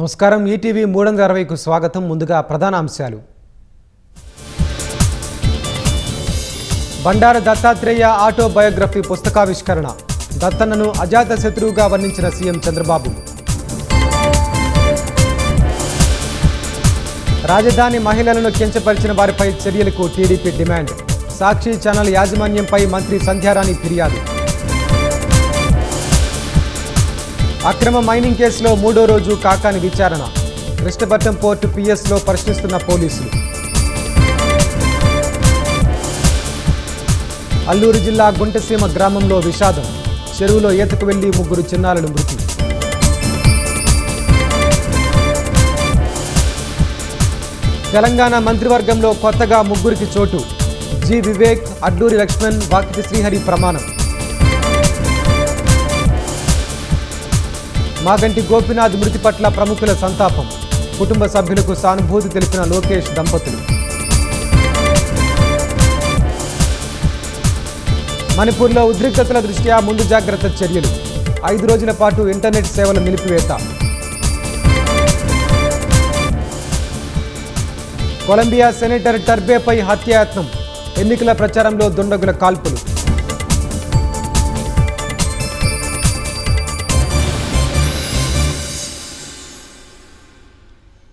నమస్కారం ఈటీవీ 360కు స్వాగతం. ముందుగా ప్రధాన అంశాలు. బండార దత్తాత్రేయ ఆటోబయోగ్రఫీ పుస్తకావిష్కరణ. దత్తన్నను అజాత శత్రువుగా వర్ణించిన సీఎం చంద్రబాబు. రాజధాని మహిళలను కించపరిచిన వారిపై చర్యలకు టీడీపీ డిమాండ్. సాక్షి ఛానల్ యాజమాన్యంపై మంత్రి సంధ్యారాణి ఫిర్యాదు. అక్రమ మైనింగ్ కేసులో మూడో రోజు కాకాని విచారణ. కృష్ణపట్నం పోర్టు పిఎస్లో ప్రశ్నిస్తున్న పోలీసులు. అల్లూరు జిల్లా గుంటసీమ గ్రామంలో విషాదం. చెరువులో ఈతకు వెళ్లి 3 చిన్నారులు మృతి. తెలంగాణ మంత్రివర్గంలో కొత్తగా 3కి చోటు. జి వివేక్, అడ్డూరి లక్ష్మణ్, వాకిటి శ్రీహరి ప్రమాణం. మాగంటి గోపీనాథ్ మృతి పట్ల ప్రముఖుల సంతాపం. కుటుంబ సభ్యులకు సానుభూతి తెలిపిన లోకేష్ దంపతులు. మణిపూర్లో ఉద్రిక్తతల దృష్ట్యా ముందు జాగ్రత్త చర్యలు. 5 రోజుల పాటు ఇంటర్నెట్ సేవల నిలిపివేత. కొలంబియా సెనేటర్ టర్బేపై హత్యాయత్నం. ఎన్నికల ప్రచారంలో దుండగుల కాల్పులు.